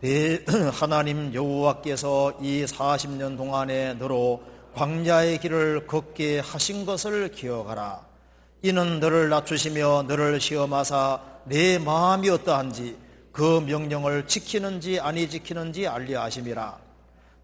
내 하나님 여호와께서 이 40년 동안에 너로 광야의 길을 걷게 하신 것을 기억하라. 이는 너를 낮추시며 너를 시험하사 내 마음이 어떠한지 그 명령을 지키는지 아니 지키는지 알려 하심이라.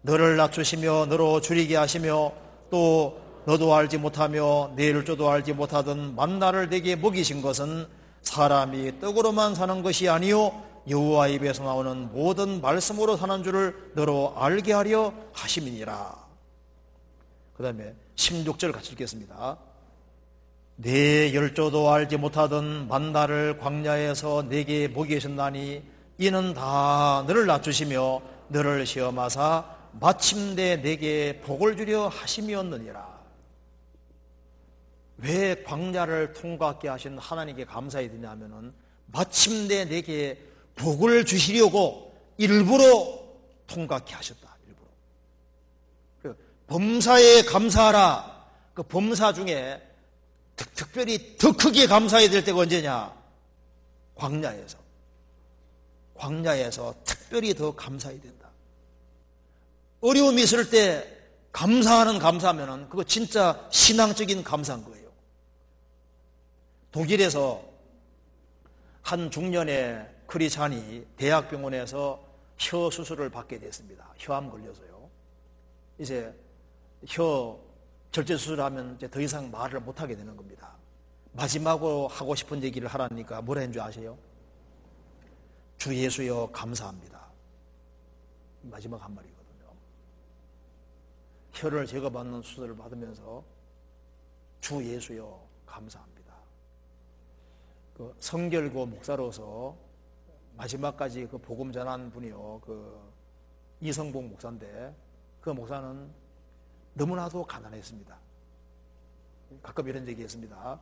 너를 낮추시며 너로 줄이게 하시며 또 너도 알지 못하며 내일조도 알지 못하던 만나를 내게 먹이신 것은 사람이 떡으로만 사는 것이 아니요 여호와 입에서 나오는 모든 말씀으로 사는 줄을 너로 알게 하려 하심이니라. 그 다음에 16절 같이 읽겠습니다. 내 열조도 알지 못하던 만나를 광야에서 내게 먹이셨나니 이는 다 너를 낮추시며 너를 시험하사 마침내 내게 복을 주려 하심이었느니라. 왜 광야를 통과하게 하신 하나님께 감사해야 되냐면은 마침내 내게 복을 주시려고 일부러 통과하게 하셨다. 일부러. 범사에 감사하라. 그 범사 중에 특별히 더 크게 감사해야 될 때가 언제냐? 광야에서. 광야에서 특별히 더 감사해야 된다. 어려움이 있을 때 감사하는 감사하면은 그거 진짜 신앙적인 감사인 거예요. 독일에서 한 중년의 크리스찬이 대학병원에서 혀 수술을 받게 됐습니다. 혀암 걸려서요. 이제 혀 절제 수술하면 이제 더 이상 말을 못하게 되는 겁니다. 마지막으로 하고 싶은 얘기를 하라니까 뭐라 했는 줄 아세요? 주 예수여 감사합니다. 마지막 한 말이거든요. 혀를 제거받는 수술을 받으면서 주 예수여 감사합니다. 그 성결고 목사로서 마지막까지 그 복음 전한 분이요, 그 이성복 목사인데 그 목사는 너무나도 가난했습니다. 가끔 이런 얘기 했습니다.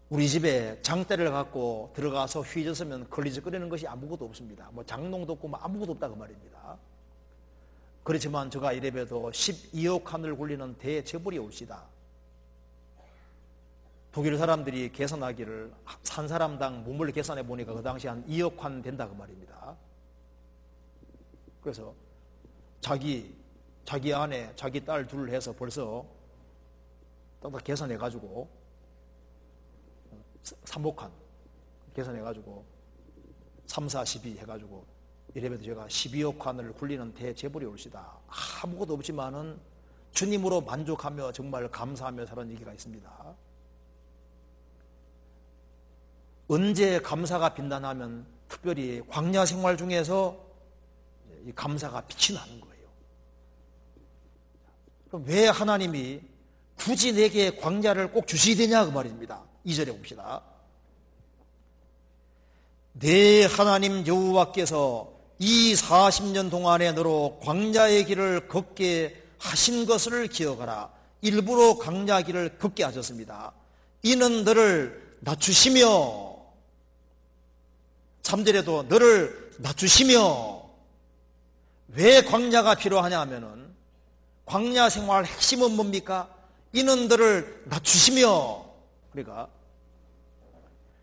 우리 집에 장대를 갖고 들어가서 휘졌으면 걸리적거리는 것이 아무것도 없습니다. 뭐 장롱도 없고 뭐 아무것도 없다 그 말입니다. 그렇지만 저가 이래봬도 12억 칸을 굴리는 대재벌이 올시다. 독일 사람들이 계산하기를 한 사람당 몸을 계산해 보니까 그 당시 한 2억 칸 된다 그 말입니다. 그래서 자기 아내, 자기 딸 둘을 해서 벌써 딱 계산해 가지고 3억 칸 계산해 가지고 3, 4, 12 해 가지고 이래봬도 제가 12억 칸을 굴리는 대재벌이 올시다. 아무것도 없지만은 주님으로 만족하며 정말 감사하며 사는 얘기가 있습니다. 언제 감사가 빛나냐면 특별히 광야 생활 중에서 이 감사가 빛이 나는 거예요. 그럼 왜 하나님이 굳이 내게 광야를 꼭 주셔야 되냐 그 말입니다. 2절에 봅시다. 내 하나님 여호와께서 이 40년 동안에 너로 광야의 길을 걷게 하신 것을 기억하라. 일부러 광야 길을 걷게 하셨습니다. 이는 너를 낮추시며 3절에도 너를 낮추시며 왜 광야가 필요하냐 하면은 광야 생활 핵심은 뭡니까? 이는 너를 낮추시며 그러니까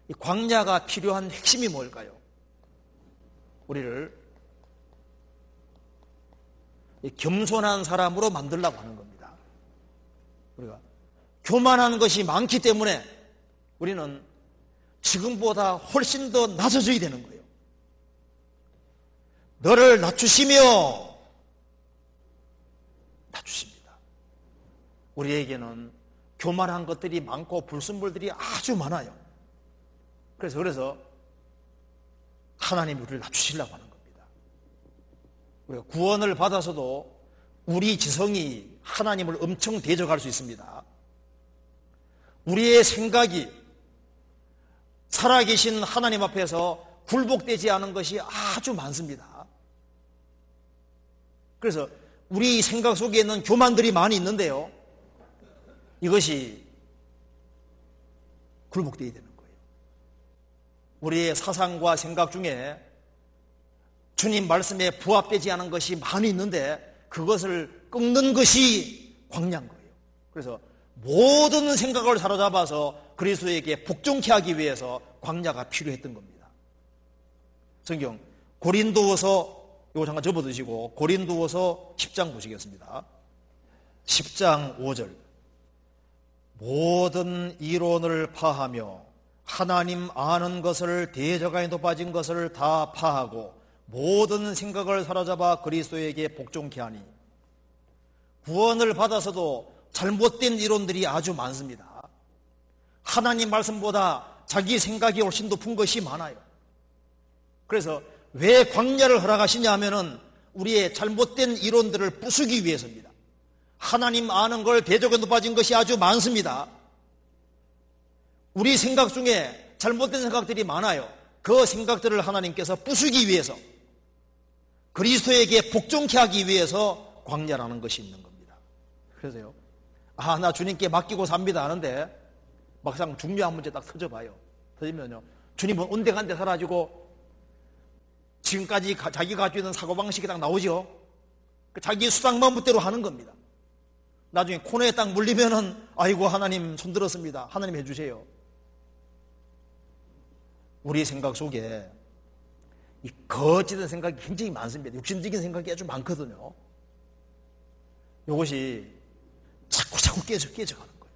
이 광야가 필요한 핵심이 뭘까요? 우리를 겸손한 사람으로 만들려고 하는 겁니다. 우리가 교만한 것이 많기 때문에 우리는 지금보다 훨씬 더 낮아져야 되는 거예요. 너를 낮추시며 낮추십니다. 우리에게는 교만한 것들이 많고 불순물들이 아주 많아요. 그래서 하나님이 우리를 낮추시려고 하는 겁니다. 우리가 구원을 받아서도 우리 지성이 하나님을 엄청 대적할 수 있습니다. 우리의 생각이 살아계신 하나님 앞에서 굴복되지 않은 것이 아주 많습니다. 그래서 우리 생각 속에 있는 교만들이 많이 있는데요. 이것이 굴복되어야 되는 거예요. 우리의 사상과 생각 중에 주님 말씀에 부합되지 않은 것이 많이 있는데 그것을 꺾는 것이 광야인 거예요. 그래서 모든 생각을 사로잡아서 그리스도에게 복종케 하기 위해서 광야가 필요했던 겁니다. 성경 고린도후서, 이거 잠깐 접어두시고 고린도후서 10장 보시겠습니다. 10장 5절. 모든 이론을 파하며 하나님 아는 것을 대적하에 높아진 것을 다 파하고 모든 생각을 사로잡아 그리스도에게 복종케 하니. 구원을 받아서도 잘못된 이론들이 아주 많습니다. 하나님 말씀보다 자기 생각이 훨씬 높은 것이 많아요. 그래서 왜 광야를 허락하시냐 하면은 우리의 잘못된 이론들을 부수기 위해서입니다. 하나님 아는 걸 대적에 높아진 것이 아주 많습니다. 우리 생각 중에 잘못된 생각들이 많아요. 그 생각들을 하나님께서 부수기 위해서, 그리스도에게 복종케 하기 위해서 광야라는 것이 있는 겁니다. 그래서요, 나 주님께 맡기고 삽니다 하는데 막상 중요한 문제 딱 터져봐요. 터지면요, 주님은 온데간데 사라지고 지금까지 자기가 가지고 있는 사고방식이 딱 나오죠. 자기 수상마음대로 하는 겁니다. 나중에 코너에 딱 물리면은 아이고 하나님 손들었습니다. 하나님 해주세요. 우리 생각 속에 이 거짓된 생각이 굉장히 많습니다. 육신적인 생각이 아주 많거든요. 이것이 자꾸 깨져가는 거예요.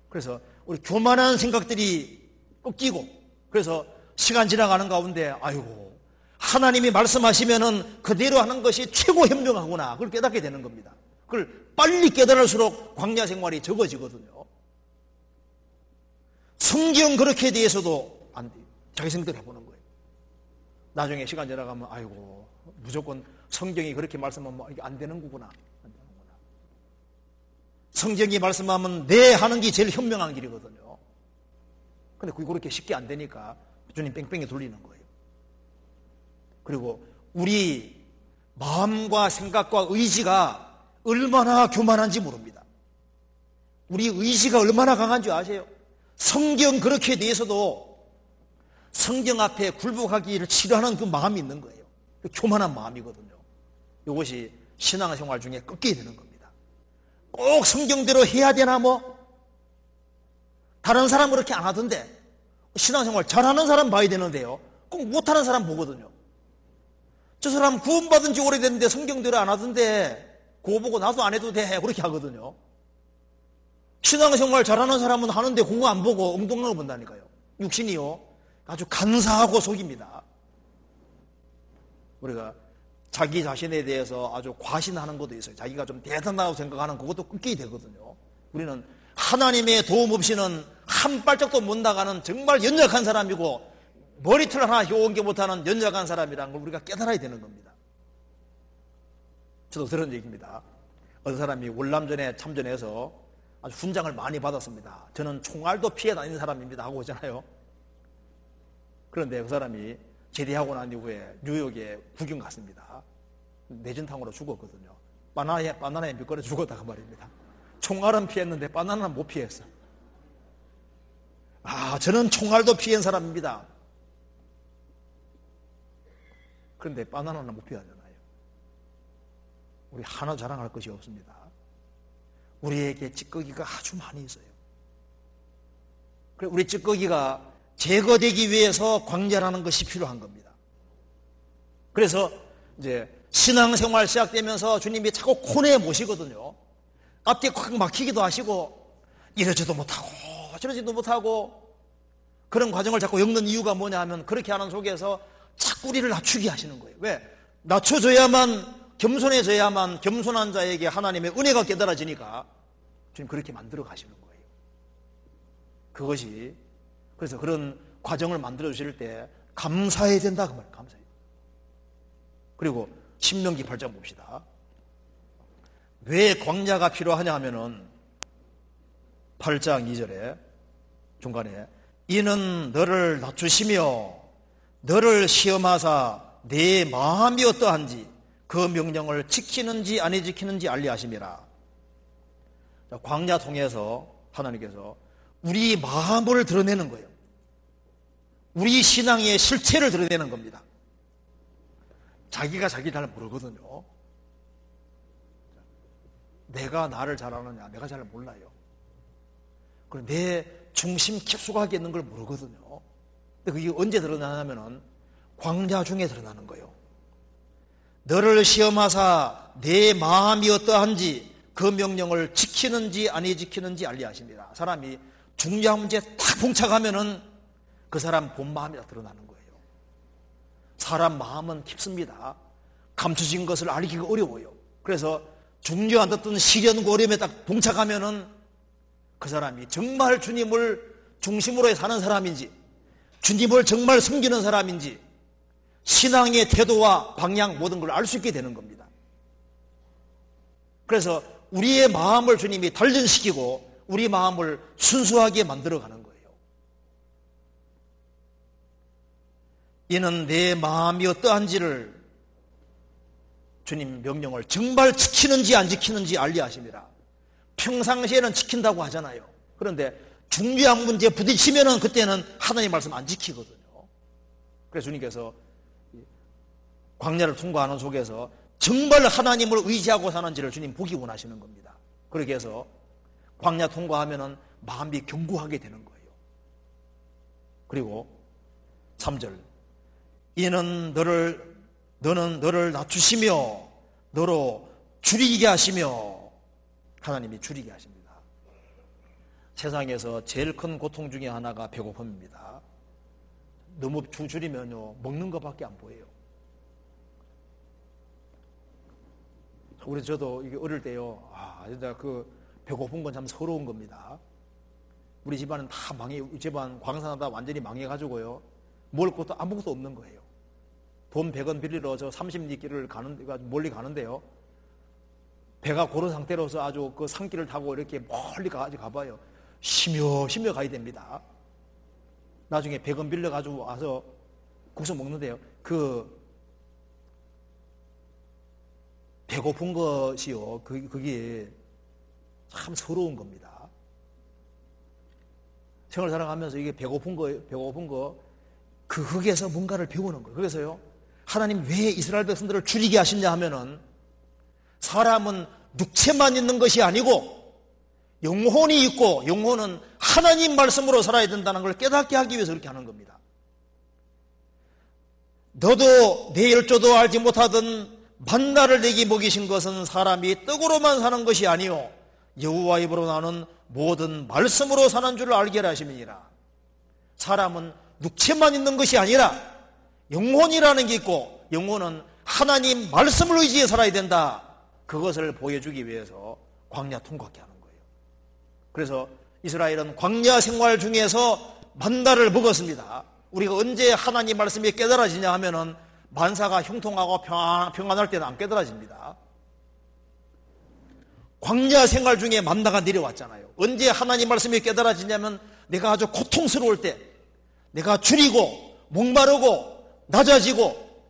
그래서 우리 교만한 생각들이 꺾이고, 그래서 시간 지나가는 가운데 아이고 하나님이 말씀하시면은 그대로 하는 것이 최고 현명하구나, 그걸 깨닫게 되는 겁니다. 그걸 빨리 깨달을수록 광야 생활이 적어지거든요. 성경 그렇게 대해서도 안 돼요. 자기 생각대로 해보는 거예요. 나중에 시간 지나가면 아이고 무조건 성경이 그렇게 말씀하면 이게 안 되는 거구나. 성경이 말씀하면 내 하는 게 제일 현명한 길이거든요. 근데 그게 그렇게 쉽게 안 되니까 주님 뺑뺑이 돌리는 거예요. 그리고 우리 마음과 생각과 의지가 얼마나 교만한지 모릅니다. 우리 의지가 얼마나 강한지 아세요? 성경 그렇게 대해서도 성경 앞에 굴복하기를 싫어하는 그 마음이 있는 거예요. 그 교만한 마음이거든요. 이것이 신앙생활 중에 꺾이게 되는 겁니다. 꼭 성경대로 해야 되나 뭐? 다른 사람 그렇게 안 하던데 신앙생활 잘하는 사람 봐야 되는데요, 꼭 못하는 사람 보거든요. 저 사람 구원받은 지 오래됐는데 성경대로 안 하던데 그거 보고 나도 안 해도 돼, 그렇게 하거든요. 신앙생활 잘하는 사람은 하는데 그거 안 보고 엉뚱한 거 본다니까요. 육신이요, 아주 간사하고 속입니다. 우리가 자기 자신에 대해서 아주 과신하는 것도 있어요. 자기가 좀 대단하다고 생각하는 그것도 끊기게 되거든요. 우리는 하나님의 도움 없이는 한 발짝도 못 나가는 정말 연약한 사람이고 머리털 하나 휘어온게 못하는 연약한 사람이라는 걸 우리가 깨달아야 되는 겁니다. 저도 들은 얘기입니다. 어떤 사람이 월남전에 참전해서 아주 훈장을 많이 받았습니다. 저는 총알도 피해 다니는 사람입니다 하고 오잖아요. 그런데 그 사람이 제대하고 난 이후에 뉴욕에 구경 갔습니다. 내진탕으로 죽었거든요. 바나나에 미끄러 죽었다가 말입니다. 총알은 피했는데 바나나는 못 피했어. 저는 총알도 피한 사람입니다. 그런데 바나나는 못 피하잖아요. 우리 하나 자랑할 것이 없습니다. 우리에게 찌꺼기가 아주 많이 있어요. 그래, 우리 찌꺼기가 제거되기 위해서 광야라는 것이 필요한 겁니다. 그래서 이제 신앙생활 시작되면서 주님이 자꾸 코너에 모시거든요. 앞뒤에 콱 막히기도 하시고 이러지도 못하고 저러지도 못하고 그런 과정을 자꾸 엮는 이유가 뭐냐 하면 그렇게 하는 속에서 자꾸 우리를 낮추게 하시는 거예요. 왜? 낮춰져야만, 겸손해져야만 겸손한 자에게 하나님의 은혜가 깨달아지니까 주님 그렇게 만들어 가시는 거예요. 그것이, 그래서 그런 과정을 만들어 주실 때 감사해야 된다 그 말이에요. 감사해요. 그리고 신명기 8장 봅시다. 왜 광야가 필요하냐 하면은 8장 2절에 중간에 이는 너를 낮추시며 너를 시험하사 내 마음이 어떠한지 그 명령을 지키는지 안 지키는지 알리 하심이라. 광야 통해서 하나님께서 우리 마음을 드러내는 거예요. 우리 신앙의 실체를 드러내는 겁니다. 자기가 자기 잘 모르거든요. 내가 나를 잘 아느냐, 내가 잘 몰라요. 그리고 내 중심 깊숙하게 있는 걸 모르거든요. 근데 그게 언제 드러나냐면은 광야 중에 드러나는 거예요. 너를 시험하사 내 마음이 어떠한지 그 명령을 지키는지 아니 지키는지 알리하십니다. 사람이 중요한 문제에 딱 봉착하면은 그 사람 본 마음이 다 드러나는 거예요. 사람 마음은 깊습니다. 감춰진 것을 알기가 어려워요. 그래서 중요한 어떤 시련과 어려움에 딱 봉착하면은 그 사람이 정말 주님을 중심으로 사는 사람인지, 주님을 정말 섬기는 사람인지, 신앙의 태도와 방향 모든 걸 알 수 있게 되는 겁니다. 그래서 우리의 마음을 주님이 단련시키고 우리 마음을 순수하게 만들어가는 거예요. 이는 내 마음이 어떠한지를 주님 명령을 정말 지키는지 안 지키는지 알리하십니다. 평상시에는 지킨다고 하잖아요. 그런데 중요한 문제에 부딪히면은 그때는 하나님 말씀 안 지키거든요. 그래서 주님께서 광야를 통과하는 속에서 정말 하나님을 의지하고 사는지를 주님 보기 원하시는 겁니다. 그렇게 해서 광야 통과하면은 마음이 견고하게 되는 거예요. 그리고 3절, 이는 너는 너를 낮추시며 너로 줄이게 하시며, 하나님이 줄이게 하십니다. 세상에서 제일 큰 고통 중에 하나가 배고픔입니다. 너무 줄이면요 먹는 것밖에 안 보여요. 저도 이게 어릴 때요, 진짜 그 배고픈 건 참 서러운 겁니다. 우리 집안은 다 우리 집안 광산하다 완전히 망해가지고요, 먹을 것도 아무것도 없는 거예요. 돈 100원 빌리러 저 30리길을 멀리 가는데요, 배가 고른 상태로서 아주 그 산길을 타고 이렇게 멀리 가봐요. 쉬며 가야 됩니다. 나중에 100원 빌려가지고 와서 국수 먹는데요, 그 배고픈 것이요, 그게 참 서러운 겁니다. 생을 살아가면서 이게 배고픈 거, 그 흙에서 뭔가를 배우는 거예요. 그래서요, 하나님 왜 이스라엘 백성들을 줄이게 하시냐 하면은, 사람은 육체만 있는 것이 아니고 영혼이 있고, 영혼은 하나님 말씀으로 살아야 된다는 걸 깨닫게 하기 위해서 그렇게 하는 겁니다. 너도 내 열조도 알지 못하던 만나를 내게 먹이신 것은 사람이 떡으로만 사는 것이 아니요 여호와 입으로 나오는 모든 말씀으로 사는 줄을 알게 하심이니라. 사람은 육체만 있는 것이 아니라 영혼이라는 게 있고, 영혼은 하나님 말씀을 의지해 살아야 된다. 그것을 보여주기 위해서 광야 통과하게 하는 거예요. 그래서 이스라엘은 광야 생활 중에서 만나를 먹었습니다. 우리가 언제 하나님 말씀이 깨달아지냐 하면은 만사가 형통하고 평안할 때는 안 깨달아집니다. 광야 생활 중에 만나가 내려왔잖아요. 언제 하나님 말씀이 깨달아지냐면 내가 아주 고통스러울 때, 내가 줄이고 목마르고 낮아지고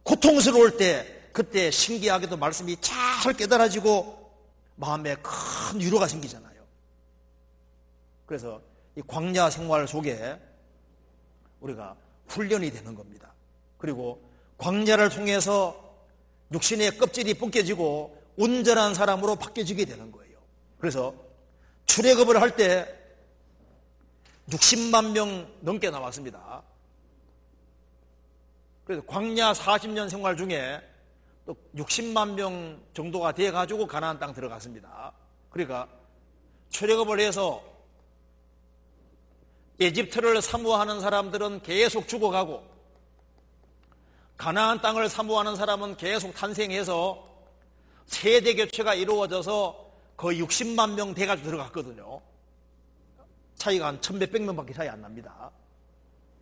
고통스러울 때, 그때 신기하게도 말씀이 잘 깨달아지고 마음에 큰 위로가 생기잖아요. 그래서 이 광야 생활 속에 우리가 훈련이 되는 겁니다. 그리고 광야를 통해서 육신의 껍질이 벗겨지고 온전한 사람으로 바뀌어지게 되는 거예요. 그래서 출애굽을 할 때 60만 명 넘게 나왔습니다. 그래서 광야 40년 생활 중에 또 60만 명 정도가 돼가지고 가나안 땅 들어갔습니다. 그러니까 출애굽을 해서 에집트를 사모하는 사람들은 계속 죽어가고, 가나안 땅을 사모하는 사람은 계속 탄생해서 세대 교체가 이루어져서 거의 60만 명 돼가지고 들어갔거든요. 차이가 한 1,100 명밖에 차이 안 납니다.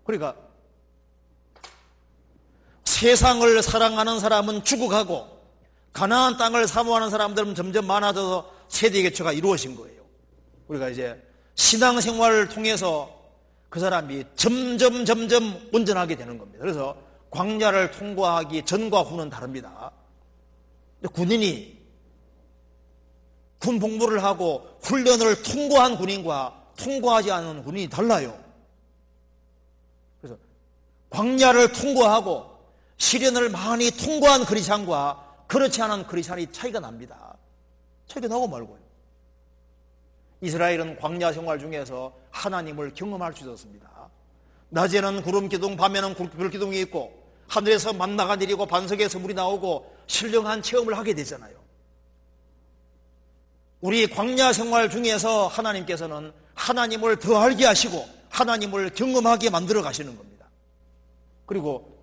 그러니까 세상을 사랑하는 사람은 죽어가고 가나안 땅을 사모하는 사람들은 점점 많아져서 세대 교체가 이루어진 거예요. 우리가 이제 신앙생활을 통해서 그 사람이 점점 온전하게 되는 겁니다. 그래서 광야를 통과하기 전과 후는 다릅니다. 군인이 군 복무를 하고 훈련을 통과한 군인과 통과하지 않은 군인이 달라요. 그래서 광야를 통과하고 시련을 많이 통과한 크리스찬과 그렇지 않은 크리스찬이 차이가 납니다. 차이가 나고 말고요. 이스라엘은 광야 생활 중에서 하나님을 경험할 수 있었습니다. 낮에는 구름 기둥, 밤에는 별 기둥이 있고 하늘에서 만나가 내리고 반석에서 물이 나오고 신령한 체험을 하게 되잖아요. 우리 광야 생활 중에서 하나님께서는 하나님을 더 알게 하시고 하나님을 경험하게 만들어 가시는 겁니다. 그리고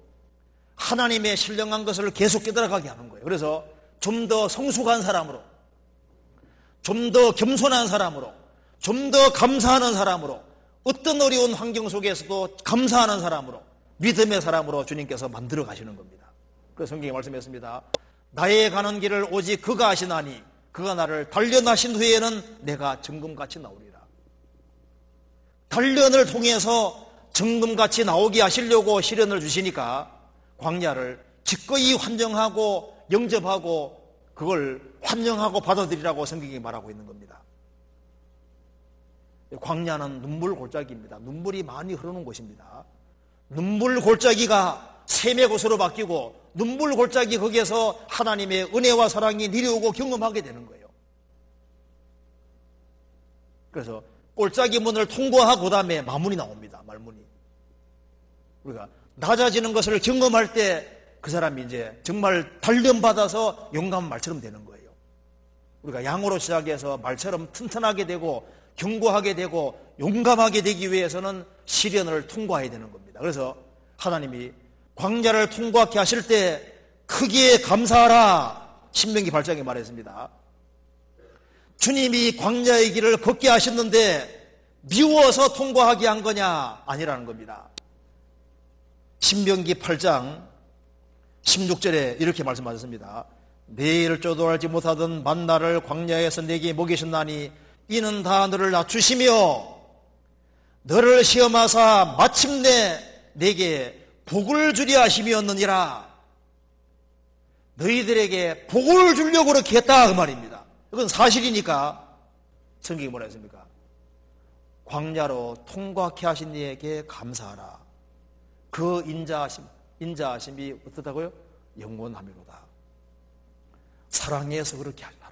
하나님의 신령한 것을 계속 깨달아가게 하는 거예요. 그래서 좀 더 성숙한 사람으로, 좀 더 겸손한 사람으로, 좀 더 감사하는 사람으로, 어떤 어려운 환경 속에서도 감사하는 사람으로, 믿음의 사람으로 주님께서 만들어 가시는 겁니다. 그래서 성경에 말씀했습니다. 나의 가는 길을 오직 그가 아시나니 그가 나를 단련하신 후에는 내가 정금같이 나오리라. 단련을 통해서 정금같이 나오게 하시려고 시련을 주시니까 광야를 기꺼이 환영하고 영접하고 그걸 환영하고 받아들이라고 성경이 말하고 있는 겁니다. 광야는 눈물 골짜기입니다. 눈물이 많이 흐르는 곳입니다. 눈물 골짜기가 샘의 곳으로 바뀌고 눈물 골짜기 거기에서 하나님의 은혜와 사랑이 내려오고 경험하게 되는 거예요. 그래서 골짜기 문을 통과하고 다음에 마문이 나옵니다. 말문이. 우리가 낮아지는 것을 경험할 때 그 사람이 이제 정말 단련받아서 용감한 말처럼 되는 거예요. 우리가 양으로 시작해서 말처럼 튼튼하게 되고 견고하게 되고 용감하게 되기 위해서는 시련을 통과해야 되는 겁니다. 그래서 하나님이 광야를 통과하게 하실 때 크게 감사하라. 신명기 8장에 말했습니다. 주님이 광야의 길을 걷게 하셨는데 미워서 통과하게 한 거냐? 아니라는 겁니다. 신명기 8장 16절에 이렇게 말씀하셨습니다. 매일 쪼도 알지 못하던 만나를 광야에서 내게 먹이셨나니 이는 다 너를 낮추시며 너를 시험하사 마침내 내게 복을 주려 하심이었느니라. 너희들에게 복을 주려고 그렇게 했다 그 말입니다. 이건 사실이니까 성경이 뭐라 했습니까? 광야로 통과케 하신 이에게 감사하라. 그 인자하심이 어떻다고요? 영원함이로다. 사랑해서 그렇게 하라.